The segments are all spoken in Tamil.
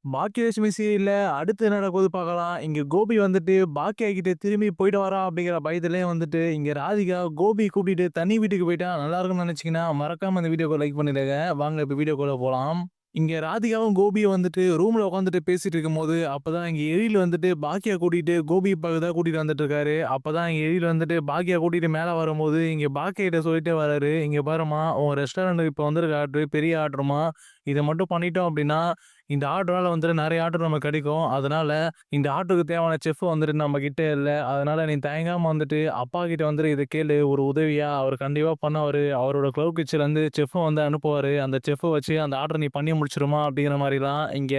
பாக்கியலட்சுமி சீரியல்ல அடுத்து என்ன நடக்க போகுது பார்க்கலாம். இங்க கோபி வந்துட்டு பாக்கியா கிட்ட திரும்பி போயிட்டு வரா அப்படிங்கிற பயத்திலேயே வந்துட்டு, இங்க ராதிகா கோபி கூட்டிட்டு தனி வீட்டுக்கு போயிட்டா நல்லா இருக்கும்னு நினைச்சீங்கன்னா, மறக்காம இந்த வீடியோக்கு லைக் பண்ணிடுங்க. வாங்க இப்ப வீடியோக்குள்ள போலாம். இங்க ராதிகாவும் கோபியும் வந்துட்டு ரூம்ல உட்காந்துட்டு பேசிட்டு இருக்கும்போது, அப்பதான் இங்க எழில் வந்துட்டு பாக்கியா கூட்டிட்டு கோபி தான் கூட்டிட்டு வந்துட்டு இருக்காரு. அப்பதான் இங்க எழில் வந்துட்டு பாக்கியா கூட்டிட்டு மேல வரும்போது, இங்க பாக்கியா கிட்ட சொல்லிட்டே வராரு. "இங்க பாரும்மா, உன் ரெஸ்டாரண்ட்க்கு இப்ப வந்திருக்க ஆர்டர் பெரிய ஆர்டர்ம்மா. இத மட்டும் பண்ணிட்டோம் அப்படின்னா, இந்த ஆர்டரால வந்துட்டு நெறைய ஆர்டர் நமக்கு கிடைக்கும். அதனால இந்த ஆர்டருக்கு தேவையான செஃப் வந்துட்டு நம்ம கிட்ட இல்ல. அதனால நீ தயங்காம வந்துட்டு அப்பா கிட்ட வந்துட்டு இத கேளு. ஒரு உதவியா அவர் கண்டிப்பா பண்ணுவாரு. அவரோட க்ளவுட் கிட்சன்லேருந்து செஃப்ப வந்து அனுப்புவாரு. அந்த செஃப்ப வச்சு அந்த ஆர்டர நீ பண்ணி முடிச்சுருமா அப்படிங்கிற மாரிலாம் இங்க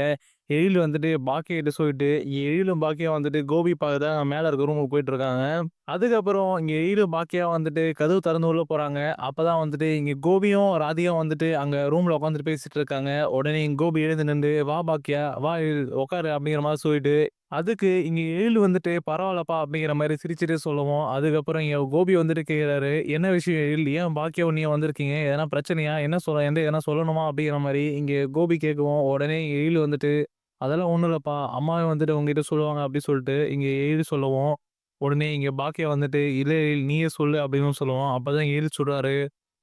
எழில் வந்துட்டு பாக்கியா கிட்ட சொல்லிட்டு, எழிலும் பாக்கியா வந்துட்டு கோபி பார்க்க தான் மேல இருக்க ரூமுக்கு போயிட்டுருக்காங்க. அதுக்கப்புறம் இங்க எழிலும் பாக்கியா வந்துட்டு கதவு திறந்து உள்ள போறாங்க. அப்பதான் வந்துட்டு இங்க கோபியும், ராதிகாவும் வந்துட்டு அங்க ரூம்ல உட்காந்துட்டு பேசிட்டு இருக்காங்க. உடனே இங்க கோபி எழுந்து நிண்டு, "வா பாக்கியா, வா எழில் உட்காரு" அப்படிங்கிற மாரி சொல்லிட்டு, அதுக்கு இங்க எழில் வந்துட்டு, "பரவால்லப்பா" அப்படிங்கிற மாரி சிரிச்சுட்டு சொல்லவும், அதுக்கப்புறம் இங்க கோபி வந்துட்டு கேட்குறாரு, "என்ன விஷயம் எழில்? ஏன் பாக்கியாவும் நீயும் வந்திருக்கீங்க? எதனா பிரச்சனையா? என்ன சொல்ல என்ட்ட எதனா சொல்லணுமா?" அப்படிங்கிற மாரி இங்க கோபி கேட்கவும், உடனே எழில் வந்துட்டு, "அதெல்லாம் ஒண்ணும் இல்லப்பா. அம்மாவே வந்துட்டு உங்ககிட்ட சொல்லுவாங்க" அப்படி சொல்லிட்டு இங்க எழில் சொல்லவும், உடனே இங்க பாக்கியா வந்துட்டு, "இல்ல எழில் நீயே சொல்லு" அப்படின்னு சொல்லவும், அப்பதான் எழில் சொல்றாரு,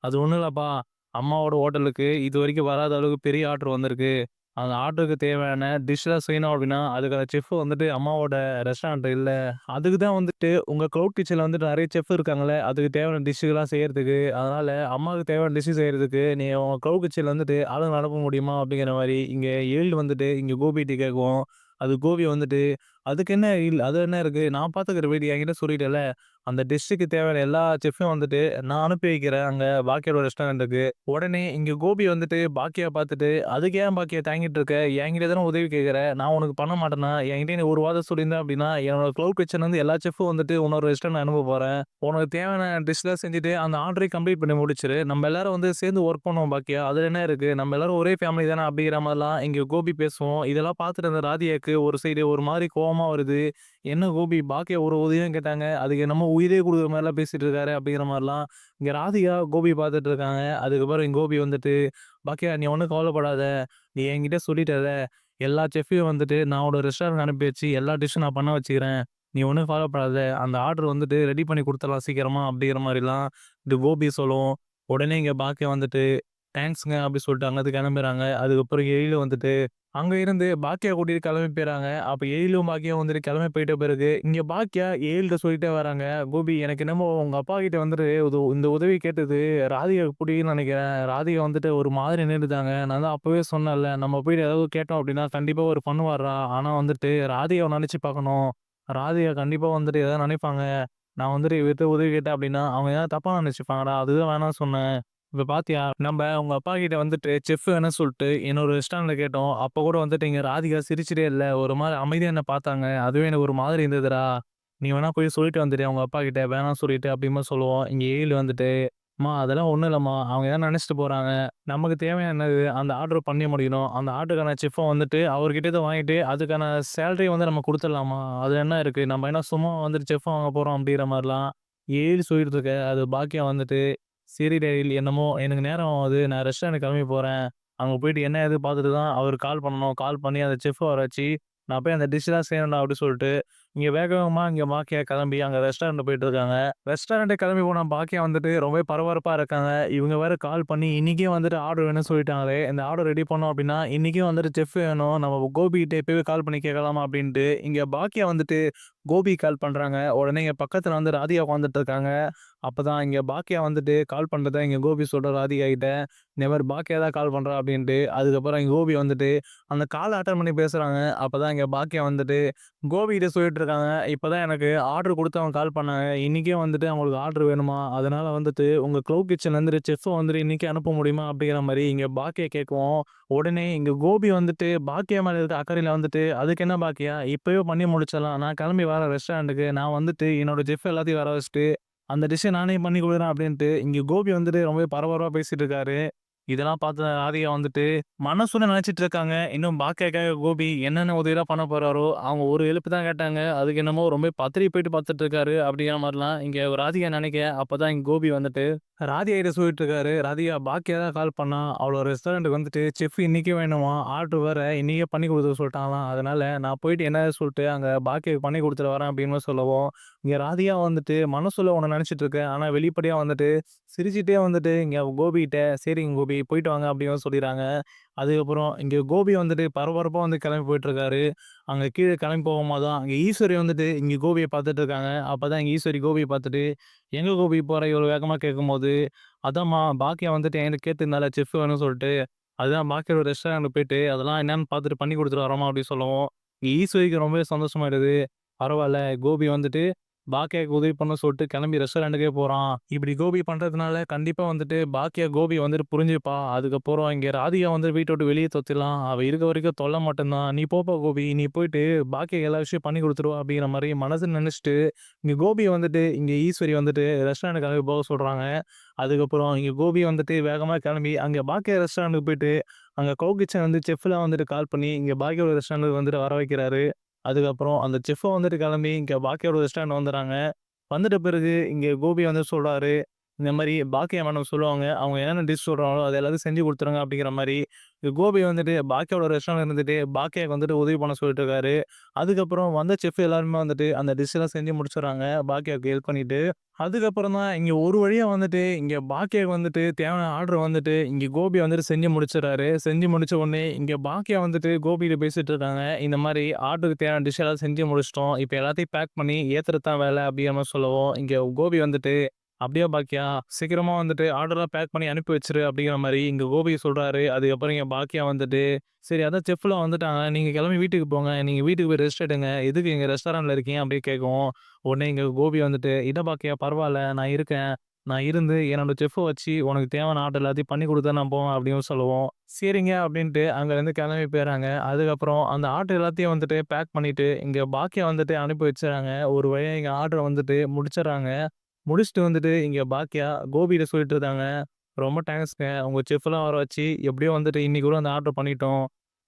"அது ஒண்ணும் இல்லப்பா. அம்மாவோட ஹோட்டலுக்கு இதுவரைக்கும் வராத அளவுக்கு பெரிய ஆர்டர் வந்திருக்கு. அந்த ஆர்டருக்கு தேவையான டிஷ்லாம் செய்யணும் அப்படின்னா, அதுக்கான செஃப் வந்துட்டு அம்மாவோட ரெஸ்டாரண்ட்ல இல்ல. அதுக்கு தான் வந்துட்டு உங்க க்ளவுட் கிட்சன்ல வந்துட்டு நெறைய செஃப் இருக்காங்கல்ல. அதுக்கு தேவையான டிஷ்ஷுலாம் செய்யறதுக்கு. அதனால அம்மாவுக்கு தேவையான டிஷ் செய்றதுக்கு நீ உங்க க்ளவுட் கிட்சன்ல வந்துட்டு ஆளுங்கள அனுப்ப முடியுமா?" அப்படிங்கிற மாரி இங்க எழில் வந்துட்டு இங்க கோபிட்ட கேட்கவும், அது கோபி வந்துட்டு, "அதுக்கு என்ன எழில் அது என்ன இருக்கு? நான் பார்த்துக்கிறேன் விடு என்கிட்ட சொல்லிட்டேல்ல. அந்த டிஷ்ஷுக்கு தேவையான எல்லா செஃப்பையும் வந்துட்டு நான் அனுப்பி வைக்கிறேன் அங்க பாக்கியாவோட ரெஸ்டாரண்ட்டுக்கு." உடனே இங்க கோபி வந்துட்டு பாக்கியா பார்த்துட்டு, "அதுக்கு ஏன் பாக்கியா தயங்கிட்டு இருக்க? என்கிட்ட தானே உதவி கேட்கிற. நான் உனக்கு பண்ண மாட்டேனா? என்கிட்ட நீ ஒரு வார்த்தை சொல்லியிருந்த அப்படின்னா, என்னோட க்ளவுட் கிட்சன்லேருந்து எல்லா செஃப்பும் வந்துட்டு உன்னோட ரெஸ்டாரண்ட் அனுப்ப போறேன். உனக்கு தேவையான டிஷ்லாம் செஞ்சுட்டு அந்த ஆர்டரையும் கம்ப்ளீட் பண்ணி முடிச்சுரு. நம்ம எல்லாரும் வந்து சேர்ந்து ஒர்க் பண்ணுவோம் பாக்கியா. அதுல என்ன இருக்கு? நம்ம எல்லாரும் ஒரே ஃபேமிலி தானே." அப்படிங்கிற மாரிலாம் இங்க கோபி பேசுவோம். இதெல்லாம் பார்த்துட்டு அந்த ராதிகாக்கு ஒரு சைடு ஒரு மாரி கோவமா வருது. "என்ன கோபி பாக்கியா ஒரு உதவியும் கேட்டாங்க. அதுக்கு என்னமோ உயிரே குடுக்குற மாரிலாம் பேசிட்டு இருக்காரு." அப்படிங்கிற மாரிலாம் இங்க ராதிகா, கோபி பார்த்துட்டு இருக்காங்க. அதுக்கப்புறம் இங்க கோபி வந்துட்டு, "பாக்கியா நீ ஒண்ணும் கவலைப்படாத. நீ என்கிட்ட சொல்லிட்டல்ல. எல்லா செஃப்பையும் வந்துட்டு நான் உன்னோட ரெஸ்டாரண்ட் அனுப்பி வச்சு எல்லா டிஷ்ஷும் நான் பண்ண வச்சுக்கிறேன். நீ ஒண்ணும் கவலைப்படாத. அந்த ஆர்டர் வந்துட்டு ரெடி பண்ணி குடுத்துடலாம் சீக்கிரமா." அப்படிங்கிற மாரிலாம் இது கோபி சொல்லவும், உடனே இங்க பாக்கியா வந்துட்டு, "தேங்க்ஸ்ங்க" அப்படி சொல்லிட்டு அங்கருந்து கிளம்பிறாங்க. அதுக்கப்புறம் எழிலும் வந்துட்டு அங்க இருந்து பாக்கியா கூட்டிட்டு கிளம்பி போயிறாங்க. அப்ப எழிலும் பாக்கியாவும் வந்துட்டு கிளம்பி போயிட்ட பிறகு, இங்க பாக்கியா எழில்ட்ட சொல்லிட்டே வராங்க, "கோபி எனக்கு என்னமோ உங்க அப்பா கிட்ட வந்துட்டு இந்த உதவி கேட்டது ராதிகாக்கு புடிக்கும்னு நெனைக்கிறேன். ராதிகா வந்துட்டு ஒரு மாதிரி நின்னுட்டாங்க. நான் தான் அப்பவே சொன்னேன்ல, நம்ம போய் ஏதாவது கேட்டோம் அப்டின்னா கண்டிப்பா அவரு பண்ணுவார்றா. ஆனா வந்துட்டு ராதிகாவ நெனச்சு பார்க்கணும். ராதிகா கண்டிப்பா வந்துட்டு ஏதாவது நெனைப்பாங்க. நான் வந்துட்டு இவர்ட்ட உதவி கேட்டேன் அப்டின்னா, அவங்க ஏதாவது தப்பா நெனச்சுப்பாங்கடா. அதுதான் வேணாம்னு சொன்னேன். இப்ப பாத்தியா, நம்ப உங்க அப்பா கிட்ட வந்துட்டு செஃப் வேணும்னு சொல்ட்டு என்னோட ரெஸ்டாரண்ட்ல கேட்டோம். அப்ப கூட வந்துட்டு இங்க ராதிகா சிரிச்சுட்டே இல்ல. ஒரு மாரி அமைதியா என்ன பார்த்தாங்க. அதுவே எனக்கு ஒரு மாதிரி இருந்ததுடா. நீ வேணா போய் சொல்லிட்டு வந்துடுறியா உங்க அப்பா கிட்ட வேணாம்னு சொல்லிட்டு அப்டின்னு மாரி சொல்லுவோம். இங்க எழில் வந்துட்டு, "அம்மா அதெல்லாம் ஒண்ணும் இல்லம்மா. அவங்க ஏதோ நெனச்சுட்டு போறாங்க. நமக்கு தேவையானது அந்த ஆர்டர் பண்ணி முடிக்கணும். அந்த ஆர்டருக்கான செஃப்ப வந்துட்டு அவர்கிட்ட இருந்து வாங்கிட்டு அதுக்கான சேலரிய வந்து நம்ம குடுத்துடலாம்மா. அதுல என்ன இருக்கு? நம்ம என்ன சும்மா வந்துட்டு செஃப் வாங்க போறோம்." அப்டிங்கிற மாரிலாம் எழில் சொல்லிட்டு இருக்க. அது பாக்கியா வந்துட்டு, "சரி டேய் என்னமோ எனக்கு நேரம் ஆகுது. நான் ரெஸ்டாரண்ட் கிளம்பி போறேன். அங்க போயிட்டு என்ன ஏது பார்த்துட்டு தான் அவருக்கு கால் பண்ணணும். கால் பண்ணி அந்த செஃப்ப வர வச்சு, நான் போய் அந்த டிஷ்லாம் செய்யணும்டா" அப்படி சொல்லிட்டு, இங்க வேக வேகமா இங்க பாக்கியா கிளம்பி அங்க ரெஸ்டாரண்ட் போயிட்டு இருக்காங்க. ரெஸ்டாரண்ட் கிளம்பி போன பாக்கியா வந்துட்டு ரொம்பவே பரபரப்பா இருக்காங்க. இவங்க வேற கால் பண்ணி இன்னைக்கே வந்துட்டு ஆர்டர் வேணும்னு சொல்லிட்டாங்களே. இந்த ஆர்டர் ரெடி பண்ணோம் அப்படின்னா, இன்னைக்கே வந்துட்டு செஃப் வேணும். நம்ம கோபி கிட்ட இப்பவே கால் பண்ணி கேட்கலாமா அப்படின்ட்டு, இங்க பாக்கியா வந்துட்டு கோபிக்கு கால் பண்றாங்க. உடனே இங்க பக்கத்துல வந்து ராதிகா உட்கார்ந்துட்டு இருக்காங்க. அப்பதான் இங்க பாக்கியா வந்துட்டு கால் பண்றத இங்க கோபி சொல்றாரு ராதிகா கிட்ட. இந்த மாரி பாக்கியா தான் கால் பண்றா அப்டின்ட்டு. அதுக்கப்புறம் இங்க கோபி வந்துட்டு அந்த கால அட்டெண்ட் பண்ணி பேசுறாங்க. அப்பதான் இங்க பாக்கியா வந்துட்டு கோபிகிட்ட சொல்லிட்டு இருக்காங்க. "இப்பதான் எனக்கு ஆர்டர் குடுத்து அவங்க கால் பண்ணாங்க. இன்னைக்கே வந்துட்டு அவங்களுக்கு ஆர்டர் வேணுமா? அதனால வந்துட்டு உங்க க்ளவுட் கிட்சன்லேருந்து செஃப்ப வந்துட்டு இன்னைக்கே அனுப்ப முடியுமா?" அப்படிங்கிற மாரி இங்க பாக்கியா கேட்கவும், உடனே இங்க கோபி வந்துட்டு பாக்கியா மேல இருக்க அக்கறையில வந்துட்டு, "அதுக்கு என்ன பாக்கியா? இப்பவே பண்ணி முடிச்சிடலாம். நான் கிளம்பி வரேன் ரெஸ்டாரண்ட்டுக்கு. நான் வந்துட்டு என்னோட செஃப் எல்லாத்தையும் வர வச்சுட்டு அந்த டிஷ்ஷ நானே பண்ணி குடுக்குறேன்" அப்படின்ட்டு இங்க கோபி வந்துட்டு ரொம்பவே பரபரப்பா பேசிட்டு இருக்காரு. இதெல்லாம் பார்த்த ராதிகா வந்துட்டு மனசுல நினைச்சிட்டு இருக்காங்க. இன்னும் பாக்கியாக்காக கோபி என்னென்ன உதவிலாம் பண்ண போறாரோ, அவங்க ஒரு ஹெல்ப் தான் கேட்டாங்க. அதுக்கு என்னமோ ரொம்ப பதறி போயிட்டு பார்த்துட்டு இருக்காரு அப்படிங்கிற மாரிலாம் இங்க ராதிகா நினைக்க, அப்பதான் இங்க கோபி வந்துட்டு ராதிகா கிட்ட சொல்லிட்டு இருக்காரு. ராதிகா பாக்கியா தான் கால் பண்ணா. அவளோட ரெஸ்டாரண்ட்டுக்கு வந்துட்டு செஃப் இன்னைக்கே வேணுமாம். ஆர்டர் வேற இன்னைக்கே பண்ணி குடுக்க சொல்லிட்டாங்களாம். அதனால நான் போயிட்டு என்ன சொல்லிட்டு அங்க பாக்கியாக்கு பண்ணி குடுத்துட்டு வரேன் அப்படின்னு சொல்லவும், இங்க ராதிகா வந்துட்டு மனசுல ஒண்ணு நினைச்சிட்டு இருக்கேன். ஆனா வெளிப்படையா வந்துட்டு சிரிச்சுட்டே வந்துட்டு இங்க கோபிகிட்ட, "சரிங்க கோபி போயிட்டு வாங்க" அப்படின்னு சொல்லிறாங்க. அதுக்கப்புறம் இங்க கோபி வந்துட்டு பரபரப்பா வந்து கிளம்பி போயிட்டுருக்காரு. அங்க கீழ கிளம்பி போகும்போது தான், அங்க ஈஸ்வரி வந்துட்டு இங்க கோபிய பார்த்துட்டு இருக்காங்க. அப்பதான் இங்க ஈஸ்வரி கோபிய பார்த்துட்டு, "எங்க கோபி போற?" இவ்வளோ வேகமா கேட்கும்போது, "அதாம்மா பாக்கியா வந்துட்டு என்கிட்ட கேட்டிருந்தால செஃப் வேணும்னு சொல்லிட்டு, அதுதான் பாக்கியாவோட ரெஸ்டாரண்ட் போயிட்டு அதெல்லாம் என்னன்னு பார்த்துட்டு பண்ணி குடுத்துட்டு வரோம்மா" அப்படின்னு சொல்லவும், ஈஸ்வரிக்கு ரொம்பவே சந்தோஷமாயிடுது. பரவால்ல கோபி வந்துட்டு பாக்கியாக்கு உதவி பண்ண சொல்லிட்டு கிளம்பி ரெஸ்டாரண்ட்டுக்கே போறான். இப்படி கோபி பண்றதுனால கண்டிப்பா வந்துட்டு பாக்கியா கோபிய வந்துட்டு புரிஞ்சுப்பா. அதுக்கப்புறம் இங்க ராதிகா வந்து வீட்ட விட்டு வெளிய தொரத்திடலாம். அவ இருக்க வரைக்கும் தொல்ல மட்டும் தான். "நீ போப்பா கோபி. நீ போயிட்டு பாக்கியாக்கு எல்லா விஷயம் பண்ணி குடுத்துருவா" அப்படிங்கிற மாரி மனசுல நெனச்சுட்டு, இங்க கோபிய வந்துட்டு இங்க ஈஸ்வரி வந்துட்டு ரெஸ்டாரண்ட் கிளம்பி போக சொல்றாங்க. அதுக்கப்புறம் இங்க கோபி வந்துட்டு வேகமா கிளம்பி அங்க பாக்கியா ரெஸ்டாரண்ட்டுக்கு போயிட்டு, அங்க கவுக் கிச்சன் வந்து செஃப்லாம் வந்துட்டு கால் பண்ணி இங்க பாக்கியாவோட ரெஸ்டாரண்ட்டுக்கு வந்துட்டு வர வைக்கிறாரு. அதுக்கப்புறம் அந்த செஃப்பும் வந்துட்டு கிளம்பி இங்க பாக்கியாவோட ரெஸ்டாரண்ட் வந்துர்றாங்க. வந்துட்ட பிறகு இங்க கோபி வந்து சொல்றாரு, இந்த மாரி பாக்கியா மேடம் சொல்லுவாங்க. அவங்க என்னென்ன டிஷ் சொல்றாங்களோ, அது எல்லாத்தையும் செஞ்சு குடுத்துருங்க அப்படிங்கிற மாரி. கோபி வந்துட்டு பாக்கியாவோட ரெஸ்டாரண்ட்ல இருந்துட்டு பாக்கியாக்கு வந்துட்டு உதவி பண்ண சொல்லிட்டு இருக்காரு. அதுக்கப்புறம் வந்த செஃப் எல்லாருமே வந்துட்டு அந்த டிஷ்லாம் செஞ்சு முடிச்சுடுறாங்க. பாக்கியாவுக்கு ஹெல்ப் பண்ணிட்டு. அதுக்கப்புறம் தான் இங்க ஒரு வழியா வந்துட்டு இங்க பாக்கியாக்கு வந்துட்டு தேவையான ஆர்டர் வந்துட்டு இங்க கோபி வந்துட்டு செஞ்சு முடிச்சுடுறாரு. செஞ்சு முடிச்ச உடனே இங்க பாக்கியா வந்துட்டு கோபிகிட்ட பேசிட்டு இருக்காங்க. இந்த மாரி ஆர்டருக்கு தேவையான டிஷ் எல்லாம் செஞ்சு முடிச்சுட்டோம். இப்ப எல்லாத்தையும் பேக் பண்ணி ஏத்துறது தான் வேலை அப்படிங்கிற மாரி சொல்லவும், இங்க கோபி வந்துட்டு "அப்படியா பாக்கியா! சீக்கிரமா வந்துட்டு ஆர்டர்லாம் பேக் பண்ணி அனுப்பி வச்சுரு" அப்படிங்கிற மாரி இங்க கோபி சொல்றாரு. அதுக்கப்புறம் இங்க பாக்கியா வந்துட்டு, "சரி அதான் செஃப்லாம் வந்துட்டாங்க. நீங்க கிளம்பி வீட்டுக்கு போங்க. நீங்க வீட்டுக்கு போய் ரெஸ்ட் எடுங்க. எதுக்கு இங்க ரெஸ்டாரண்ட்ல இருக்கீங்க?" அப்படின்னு கேட்கவும், உடனே இங்க கோபி வந்துட்டு, "இல்ல பாக்கியா பரவால்ல. நான் இருக்கேன். நான் இருந்து என்னோட செஃப்ப வச்சு உனக்கு தேவையான ஆர்டர் எல்லாத்தையும் பண்ணி குடுத்து தான் நான் போவேன்" அப்படின்னு சொல்லவும், "சரிங்க" அப்படின்ட்டு அங்கருந்து கிளம்பி போயிறாங்க. அதுக்கப்புறம் அந்த ஆர்டர் எல்லாத்தையும் வந்துட்டு பேக் பண்ணிட்டு, இங்க பாக்கியா வந்துட்டு அனுப்பி வச்சுறாங்க. ஒரு வழியா இங்க ஆர்டர வந்துட்டு முடிச்சுடுறாங்க. முடிச்சுட்டு வந்துட்டு இங்க பாக்கியா கோபிகிட்ட சொல்லிட்டு இருந்தாங்க. "ரொம்ப தேங்க்ஸ்ங்க. உங்க செஃப்லாம் வர வச்சு எப்படியோ வந்துட்டு இன்னைக்கு கூட அந்த ஆர்டர் பண்ணிட்டோம்.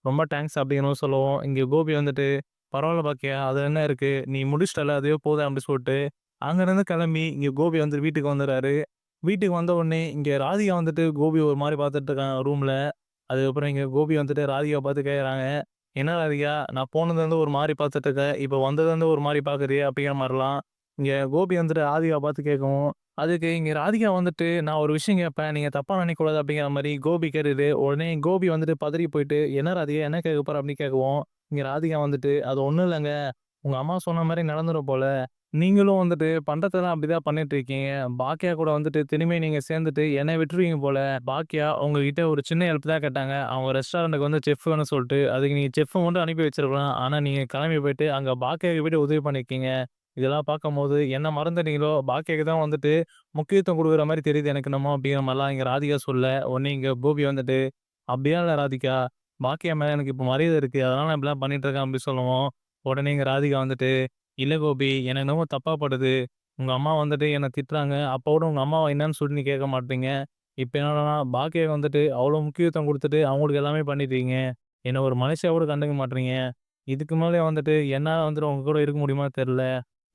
ரொம்ப தேங்க்ஸ்" அப்படிங்கிற மாரி சொல்லவும், இங்க கோபி வந்துட்டு, "பரவால்ல பாக்கியா, அதுல என்ன இருக்கு? நீ முடிச்சிட்டல்ல அதுவே போதும்" அப்படி சொல்லிட்டு, அங்கருந்து கிளம்பி இங்க கோபி வந்து வீட்டுக்கு வந்துர்றாரு. வீட்டுக்கு வந்த உடனே இங்க ராதிகா வந்துட்டு கோபிய ஒரு மாரி பார்த்துட்டு இருக்காங்க ரூம்ல. அதுக்கப்புறம் இங்க கோபி வந்துட்டு ராதிகாவ பார்த்து கேட்குறாங்க, "என்ன ராதிகா, நான் போனதுலருந்து ஒரு மாரி பார்த்துட்டு இருக்கேன். இப்ப வந்ததுலருந்து ஒரு மாரி பார்க்குறியே" அப்படிங்கிற மாரிலாம் இங்க கோபி வந்துட்டு ராதிகாவ பார்த்து கேட்கவும், அதுக்கு இங்க ராதிகா வந்துட்டு, "நான் ஒரு விஷயம் கேட்பேன். நீங்க தப்பா நினைக்கக்கூடாது" அப்படிங்கிற மாரி கோபி கேட்டுட்டு, உடனே கோபி வந்துட்டு பதறி போயிட்டு, "என்ன ராதிகா என்ன கேட்க போற?" அப்படின்னு கேட்கவும், இங்க ராதிகா வந்துட்டு, "அது ஒண்ணும் இல்லங்க. உங்க அம்மா சொன்ன மாரி நடந்துரும் போல. நீங்களும் வந்துட்டு பண்றதெல்லாம் அப்படிதான் பண்ணிட்டு இருக்கீங்க. பாக்கியா கூட வந்துட்டு திரும்பி நீங்க சேர்ந்துட்டு என்னை விட்டுருவீங்க போல. பாக்கியா உங்ககிட்ட ஒரு சின்ன ஹெல்ப் தான் கேட்டாங்க. அவங்க ரெஸ்டாரண்ட்டுக்கு வந்து செஃப் வேணும்னு சொல்லிட்டு, அதுக்கு நீங்க செஃப்ப மட்டும் அனுப்பி வச்சிருக்கலாம். ஆனா நீங்க கிளம்பி போயிட்டு அங்க பாக்கியாக்கு போயிட்டு உதவி பண்ணியிருக்கீங்க. இதெல்லாம் பார்க்கும்போது என்ன மறந்துட்டீங்களோ, பாக்கியாக்கு தான் வந்துட்டு முக்கியத்துவம் குடுக்குற மாரி தெரியுது எனக்கு என்னமோ" அப்படிங்கிற மாரிலாம் இங்க ராதிகா சொல்ல, உடனே இங்க கோபி வந்துட்டு, "அப்படிலாம் இல்ல ராதிகா. பாக்கியா மேல எனக்கு இப்ப மரியாதை இருக்கு. அதனால நான் இப்படிலாம் பண்ணிட்டு இருக்கேன்" அப்படி சொல்லவும், உடனே இங்க ராதிகா வந்துட்டு, "இல்ல கோபி, என்ன என்னமோ தப்பா படுது. உங்க அம்மா வந்துட்டு என்ன திட்டுறாங்க. அப்ப கூட உங்க அம்மாவ என்னன்னு சொல்லி நீ கேட்க மாட்றீங்க. இப்ப என்னடான்னா பாக்கியாக்கு வந்துட்டு அவ்வளோ முக்கியத்துவம் குடுத்துட்டு அவங்களுக்கு எல்லாமே பண்ணிட்டீங்க. என்ன ஒரு மனுஷியா கூட கண்டுக்க மாட்றீங்க. இதுக்கு மேல வந்துட்டு என்னால வந்துட்டு உங்க கூட இருக்க முடியுமான்னு தெரியல.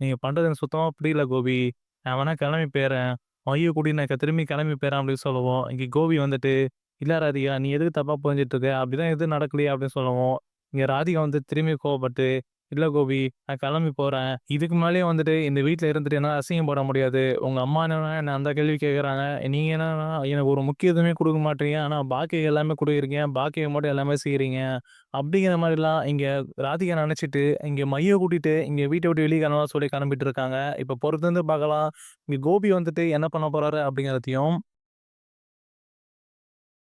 நீங்க பண்றது எனக்கு சுத்தமா புரியல கோபி. நான் வேணா கிளம்பி போயர்றேன். மைய கூட்டிட்டு நான் திரும்பி கிளம்பி போயர்றேன்" அப்படின்னு சொல்லவும், இங்க கோபி வந்துட்டு, "இல்ல ராதிகா, நீ எதுக்கு தப்பா புரிஞ்சுட்டு இருக்க? அப்படிதான் எதுவும் நடக்கலையே" அப்படின்னு சொல்லவும், இங்க ராதிகா வந்து திரும்பி கோவப்பட்டு, "இல்ல கோபி, நான் கிளம்பி போறேன். இதுக்கு மேலயும் வந்துட்டு இந்த வீட்ல இருந்துட்டு என்னால அசிங்கப்பட முடியாது. உங்க அம்மா என்னன்னா என்ன அந்த கேள்வி கேட்கறாங்க. நீங்க என்னன்னா எனக்கு ஒரு முக்கியத்துவமே குடுக்க மாட்றீங்க. ஆனா பாக்கிக்கு எல்லாமே குடுக்குறீங்க. பாக்கிக்கு மட்டும் எல்லாமே செய்றீங்க." அப்படிங்கிற மாரிலாம் இங்க ராதிகா நெனச்சுட்டு, இங்க மைய கூட்டிட்டு இங்க வீட்ட விட்டு வெளிய கிளம்பலாம் சொல்லி கிளம்பிட்டு இருக்காங்க. இப்ப பொறுத்திருந்து பார்க்கலாம். இங்க கோபி வந்துட்டு என்ன பண்ண போறாரு அப்படிங்கிறதையும்.